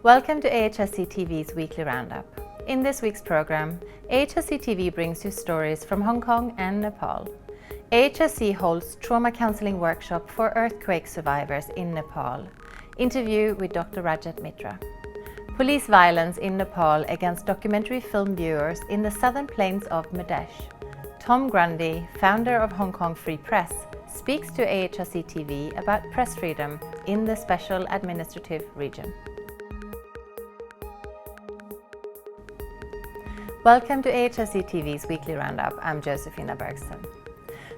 Welcome to AHRC TV's weekly roundup. In this week's program, AHRC TV brings you stories from Hong Kong and Nepal. AHRC holds trauma counselling workshop for earthquake survivors in Nepal. Interview with Dr. Rajat Mitra. Police violence in Nepal against documentary film viewers in the southern plains of Madhesis. Tom Grundy, founder of Hong Kong Free Press, speaks to AHRC TV about press freedom in the Special Administrative Region. Welcome to AHRC TV's weekly roundup. I'm Josephina Bergström.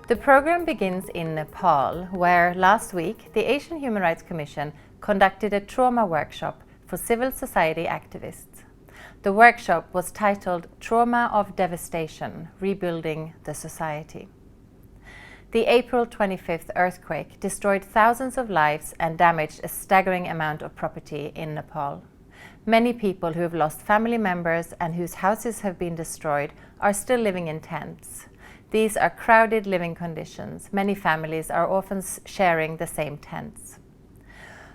The program begins in Nepal, where last week the Asian Human Rights Commission conducted a trauma workshop for civil society activists. The workshop was titled Trauma of Devastation, Rebuilding the Society. The April 25th earthquake destroyed thousands of lives and damaged a staggering amount of property in Nepal. Many people who have lost family members and whose houses have been destroyed are still living in tents. These are crowded living conditions. Many families are often sharing the same tents.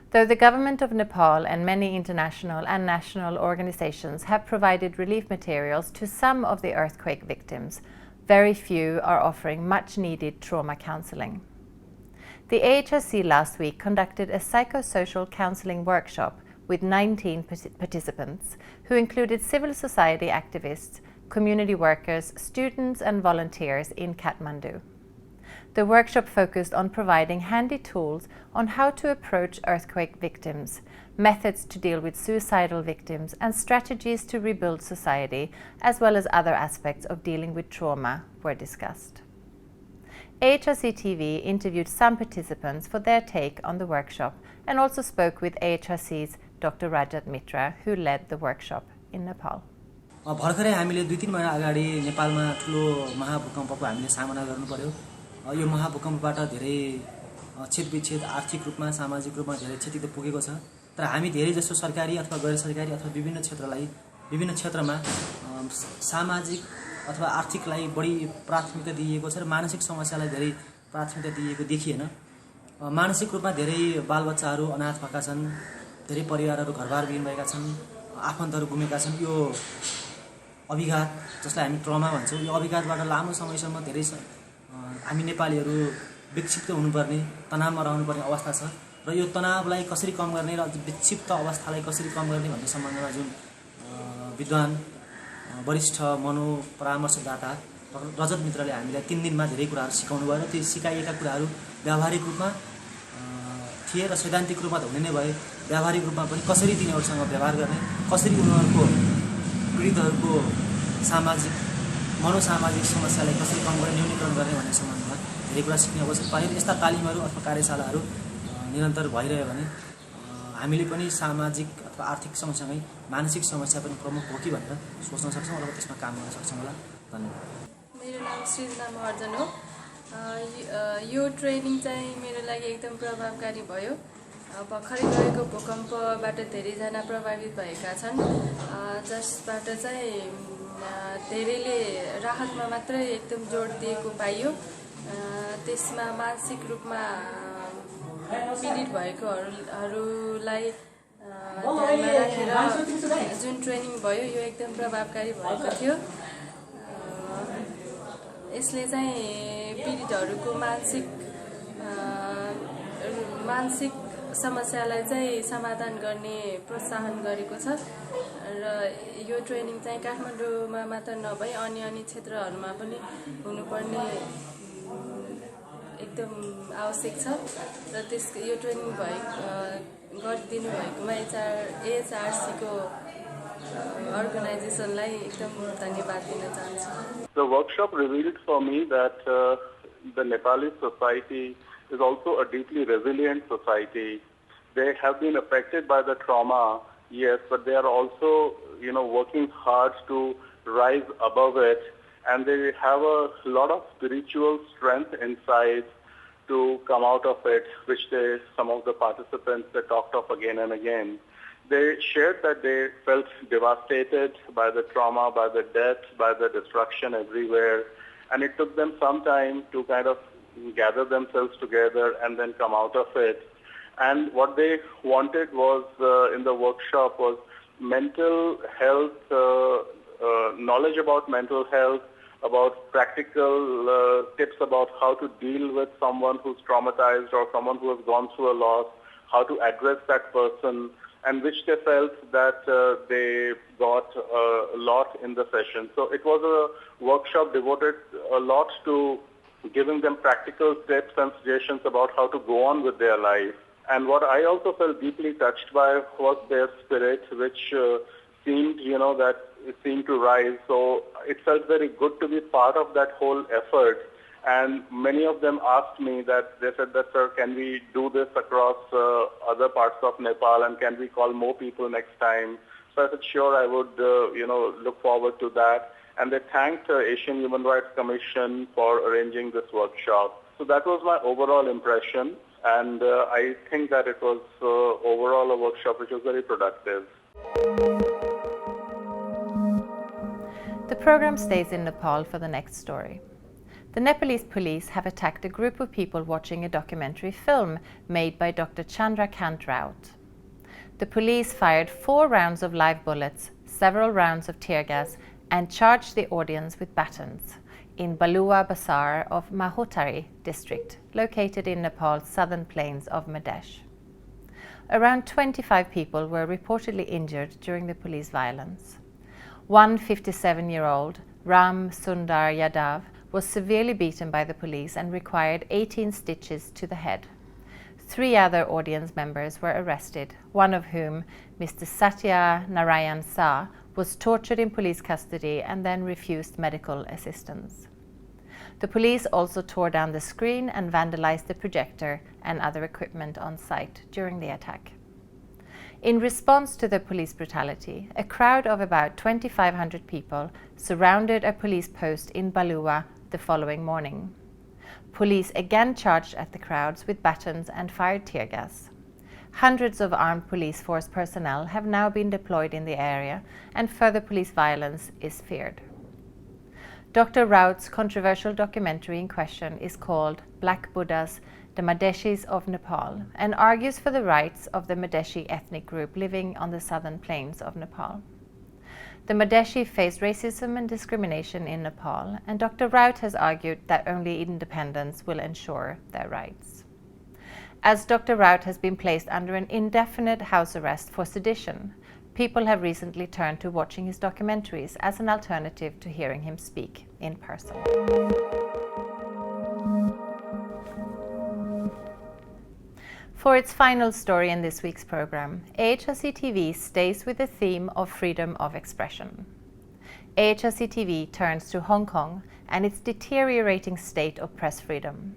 Though the government of Nepal and many international and national organizations have provided relief materials to some of the earthquake victims, very few are offering much-needed trauma counseling. The AHRC last week conducted a psychosocial counseling workshop with 19 participants, who included civil society activists, community workers, students and volunteers in Kathmandu. The workshop focused on providing handy tools on how to approach earthquake victims, methods to deal with suicidal victims, and strategies to rebuild society, as well as other aspects of dealing with trauma were discussed. AHRC TV interviewed some participants for their take on the workshop and also spoke with AHRC's Dr. Rajat Mitra, who led the workshop in Nepal. भर्खरै हामीले 2-3 महिना अगाडि नेपालमा ठुलो महाभूकम्पको हामीले सामना गर्नु पर्यो। यो महाभूकम्पबाट धेरै क्षेत्रविच्छेद आर्थिक रूपमा सामाजिक रूपमा धेरै क्षति त पुगेको छ। तर हामी धेरै जसो सरकारी अथवा गैर सरकारी अथवा विभिन्न क्षेत्रमा सामाजिक अथवा आर्थिकलाई बढी प्राथमिकता दिइएको छ र मानसिक समस्यालाई धेरै प्राथमिकता दिइएको देखिएन। मानसिक रूपमा धेरै बालबच्चाहरू अनाथ भएका छन्, धेरै परिवारहरू घरबार विहीन भएका छन्, आफन्तहरू गुमेका छन्। यो अभिघात जसलाई हामी ट्रमा भन्छौँ, यो अभिघातबाट लामो समयसम्म धेरै हामी नेपालीहरू विक्षिप्त हुनुपर्ने, तनावमा रहनुपर्ने अवस्था छ र यो तनावलाई कसरी कम गर्ने र विक्षिप्त अवस्थालाई कसरी कम गर्ने भन्ने सम्बन्धमा जुन विद्वान वरिष्ठ मनोपरामर्शदाता रजत मित्रले हामीलाई 3 दिनमा धेरै कुराहरू सिकाउनु भयो र ती सिकाइएका कुराहरू व्यावहारिक रूपमा थिए र सैद्धान्तिक रूपमा त हुने नै भए। व्यावहारिक रूपमा पनि कसरी तिनीहरूसँग व्यवहार गर्ने, कसरी उनीहरूको पीडितहरूको सामाजिक मनोसामाजिक समस्यालाई कसरी कम गर्ने, न्यूनीकरण गर्ने भन्ने सम्बन्धमा धेरै कुरा सिक्ने अवसर पायौँ। यस्ता तालिमहरू अथवा कार्यशालाहरू निरन्तर भइरह्यो भने हामीले पनि सामाजिक अथवा आर्थिक सँगसँगै मानसिक समस्या पनि प्रमुख हो कि भनेर सोच्न सक्छौँ र त्यसमा काम गर्न सक्छौँ होला। धन्यवाद। मेरो नाम सृजना महर्जन हो। यो ट्रेनिङ चाहिँ मेरो लागि एकदम प्रभावकारी भयो। भर्खरै गएको भूकम्पबाट धेरैजना प्रभावित भएका छन्, जसबाट चाहिँ धेरैले राहतमा मात्रै एकदम जोड दिएको पाइयो। त्यसमा मानसिक रूपमा पीडित भएकोहरूलाई ध्यानमा राखेर जुन ट्रेनिङ भयो यो एकदम प्रभावकारी भएको थियो। यसले चाहिँ पीडितहरूको मानसिक समस्यालाई चाहिँ समाधान गर्ने प्रोत्साहन गरेको छ र यो ट्रेनिङ चाहिँ काठमाडौँमा मात्र नभई अन्य क्षेत्रहरूमा पनि हुनुपर्ने एकदम आवश्यक छ र यो ट्रेनिङ गरिदिनु भएकोमा AHRCको organizationलाई एकदम धन्यवाद दिन चाहन्छु। The workshop revealed for me that the Nepali society is also a deeply resilient society. They have been affected by the trauma, yes, but they are also, working hard to rise above it, and they have a lot of spiritual strength inside to come out of it, which some of the participants they talked of again and again. They shared that they felt devastated by the trauma, by the death, by the destruction everywhere, and it took them some time to kind of gather themselves together and then come out of it. And what they wanted was in the workshop was mental health, knowledge about mental health, about practical tips about how to deal with someone who's traumatized or someone who has gone through a loss, how to address that person, and which they felt that they got a lot in the session. So it was a workshop devoted a lot to giving them practical tips and suggestions about how to go on with their life. And what I also felt deeply touched by was their spirit, which seemed, that it seemed to rise. So it felt very good to be part of that whole effort. And many of them asked me that, they said that, sir, can we do this across other parts of Nepal, and can we call more people next time? So I said, sure, I would, look forward to that. And they thanked Asian Human Rights Commission for arranging this workshop. So that was my overall impression. And I think that it was overall a workshop which was very productive. The program stays in Nepal for the next story. The Nepalese police have attacked a group of people watching a documentary film made by Dr. Chandrakant Raut. The police fired 4 rounds of live bullets, several rounds of tear gas, and charged the audience with batons in Balua Bazar of Mahotari district, located in Nepal's southern plains of Madhesis. Around 25 people were reportedly injured during the police violence. One 57-year-old, Ram Sundar Yadav, was severely beaten by the police and required 18 stitches to the head. 3 other audience members were arrested, one of whom, Mr. Satya Narayan Sa, was tortured in police custody and then refused medical assistance. The police also tore down the screen and vandalized the projector and other equipment on site during the attack. In response to the police brutality, a crowd of about 2,500 people surrounded a police post in Balua the following morning. Police again charged at the crowds with batons and fired tear gas. Hundreds of armed police force personnel have now been deployed in the area, and further police violence is feared. Dr. Raut's controversial documentary in question is called Black Buddhas, the Madhesis of Nepal, and argues for the rights of the Madhesi ethnic group living on the southern plains of Nepal. The Madhesi face racism and discrimination in Nepal, and Dr. Raut has argued that only independence will ensure their rights. As Dr. Raut has been placed under an indefinite house arrest for sedition, people have recently turned to watching his documentaries as an alternative to hearing him speak in person. For its final story in this week's program, AHRC TV stays with the theme of freedom of expression. AHRC TV turns to Hong Kong and its deteriorating state of press freedom.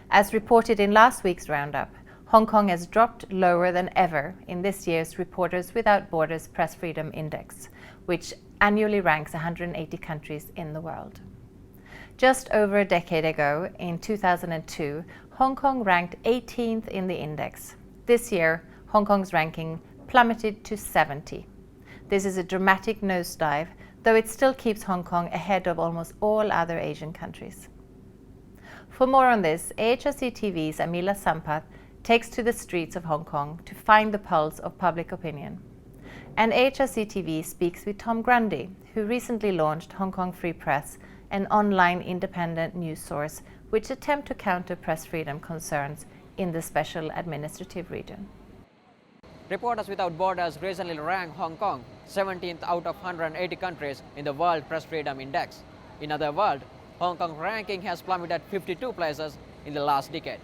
As reported in last week's Roundup, Hong Kong has dropped lower than ever in this year's Reporters Without Borders Press Freedom Index, which annually ranks 180 countries in the world. Just over a decade ago, in 2002, Hong Kong ranked 18th in the index. This year, Hong Kong's ranking plummeted to 70. This is a dramatic nosedive, though it still keeps Hong Kong ahead of almost all other Asian countries. For more on this, AHRC TV's Amila Sampath takes to the streets of Hong Kong to find the pulse of public opinion. And AHRC TV speaks with Tom Grundy, who recently launched Hong Kong Free Press, an online independent news source which attempt to counter press freedom concerns in the Special Administrative Region. Reporters Without Borders recently ranked Hong Kong 17th out of 180 countries in the World Press Freedom Index. In other words, Hong Kong ranking has plummeted 52 places in the last decade.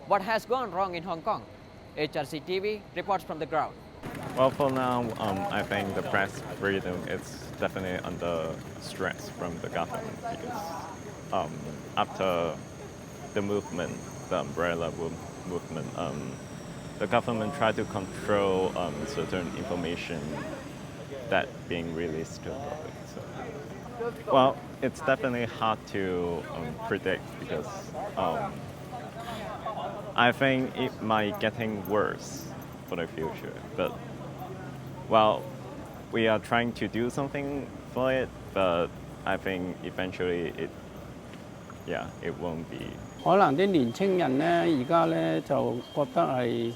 What has gone wrong in Hong Kong? AHRC TV reports from the ground. Well, for now, I think the press freedom is definitely under stress from the government because after the movement, the umbrella movement, the government tried to control certain information that being released to the public. So, well, it's definitely hard to predict because I think it might getting worse for the future. But well, we are trying to do something for it, but I think eventually it won't be. 可能啲年青人咧，而家咧就覺得係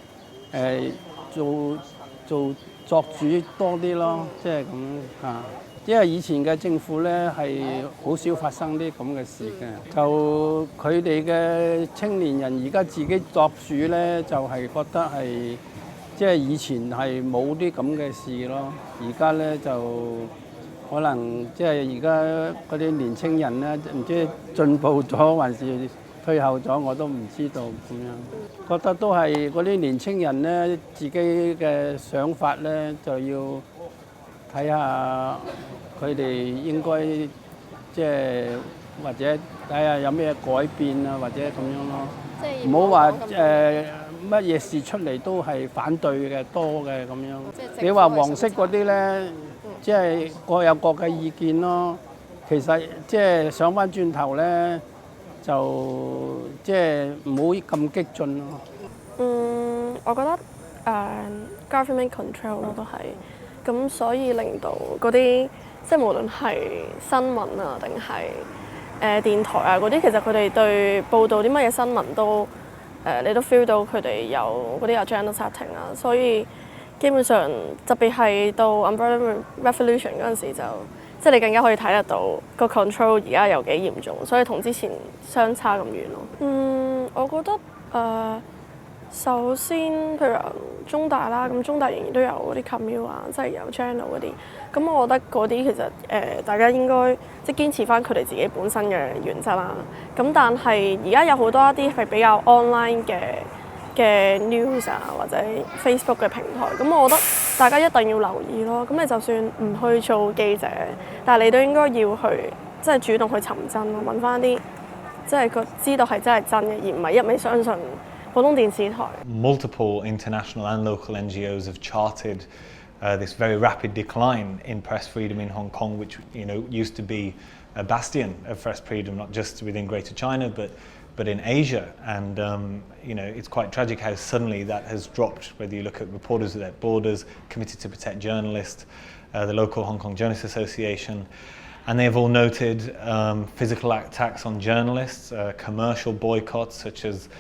做作主多啲咯，即係咁嚇。因為以前嘅政府咧係好少發生啲咁嘅事嘅，就佢哋嘅青年人而家自己作主咧，就係覺得係即係以前係冇啲咁嘅事咯，而家咧就可能即係而家嗰啲年青人咧，唔知進步咗還是退後咗，我都唔知道咁樣。覺得都係嗰啲年青人咧，自己嘅想法咧就要睇下佢哋應該即係或者睇下有咩改變啊，或者咁樣咯。唔好話乜嘢事出嚟都係反對嘅多嘅咁樣。你話黃色嗰啲咧，即係各有各嘅意見咯。其實即係上翻轉頭咧，就即係唔好咁激進咯。我覺得government control 咯都係，咁所以令到嗰啲即係無論係新聞啊定係電台啊嗰啲，其實佢哋對報導啲乜嘢新聞都你都 feel 到佢哋有嗰啲 agenda setting 啊，所以基本上特別係到 Umbrella Revolution 嗰陣時就即係你更加可以睇得到個 control 而家有幾嚴重，所以同之前相差咁遠咯。我覺得首先譬如中大啦，咁中大仍然都有嗰啲 commute 啊，即係有 journal 嗰啲。咁我覺得嗰啲其實大家應該即係堅持翻佢哋自己本身嘅原則啦。咁但係而家有好多一啲係比較 online 嘅 news 啊，或者 Facebook 嘅平台。咁我覺得大家一定要留意咯。咁你就算唔去做記者，但係你都應該要去即係主動去尋真咯，揾翻啲即係知道係真係真嘅，而唔係一味相信普通電視台。Multiple international and local NGOs have charted this very rapid decline in press freedom in Hong Kong, which used to be a bastion of press freedom, not just within Greater China, but in Asia. And it's quite tragic how suddenly that has dropped. Whether you look at Reporters Without Borders, Committed to Protect Journalists, the local Hong Kong Journalists Association, and they've all noted physical attacks on journalists, commercial boycotts such as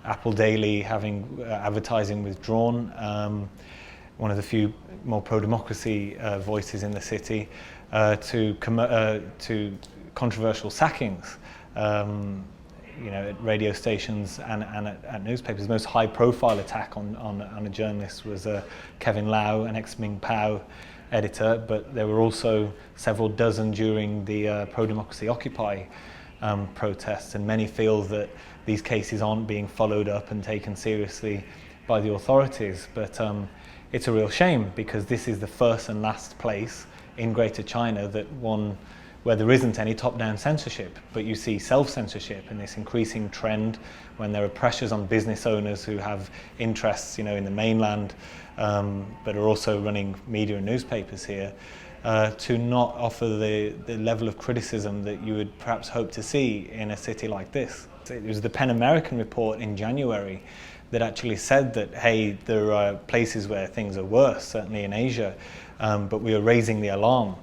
Apple Daily having advertising withdrawn, one of the few more pro-democracy voices in the city, to controversial sackings, at radio stations and at newspapers. The most high-profile attack on a journalist was Kevin Lau, an ex-Ming Pao editor, but there were also several dozen during the pro-democracy Occupy protests, and many feel that these cases aren't being followed up and taken seriously by the authorities. But it's a real shame, because this is the first and last place in Greater China where there isn't any top-down censorship, but you see self-censorship in this increasing trend when there are pressures on business owners who have interests, in the mainland, but are also running media and newspapers here, to not offer the level of criticism that you would perhaps hope to see in a city like this. It was the PEN American report in January that actually said that, hey, there are places where things are worse, certainly in Asia, but we are raising the alarm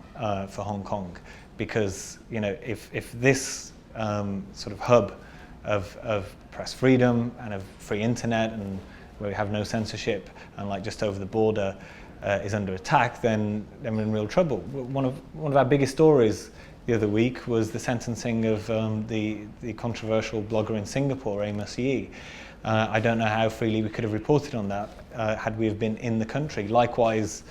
for Hong Kong, because if this sort of hub of press freedom and of free internet, and where we have no censorship, and like just over the border is under attack, then we're in real trouble. One of our biggest stories the other week was the sentencing of the controversial blogger in Singapore, Amos Yee. I don't know how freely we could have reported on that had we have been in the country. Likewise,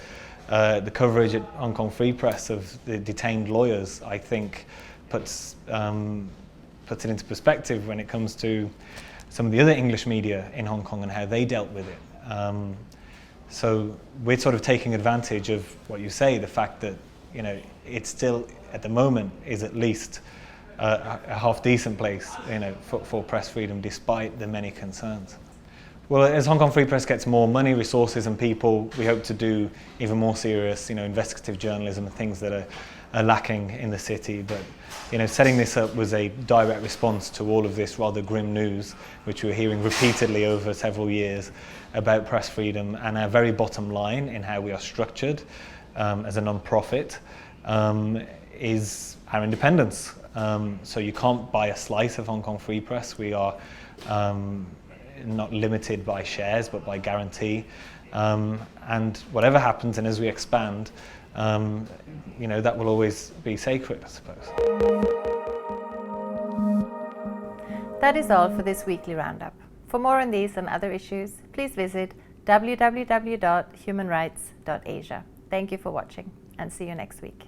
the coverage at Hong Kong Free Press of the detained lawyers, I think, puts it into perspective when it comes to some of the other English media in Hong Kong and how they dealt with it. So we're sort of taking advantage of what you say, the fact that it still at the moment is at least a half decent place for press freedom, despite the many concerns. Well, as Hong Kong Free Press gets more money, resources and people, we hope to do even more serious investigative journalism and things that are lacking in the city. But setting this up was a direct response to all of this rather grim news, which we were hearing repeatedly over several years about press freedom, and our very bottom line in how we are structured as a non-profit is our independence. So you can't buy a slice of Hong Kong Free Press. We are not limited by shares but by guarantee. And whatever happens, and as we expand, that will always be sacred, I suppose. That is all for this weekly roundup. For more on these and other issues, please visit www.humanrights.asia. Thank you for watching, and see you next week.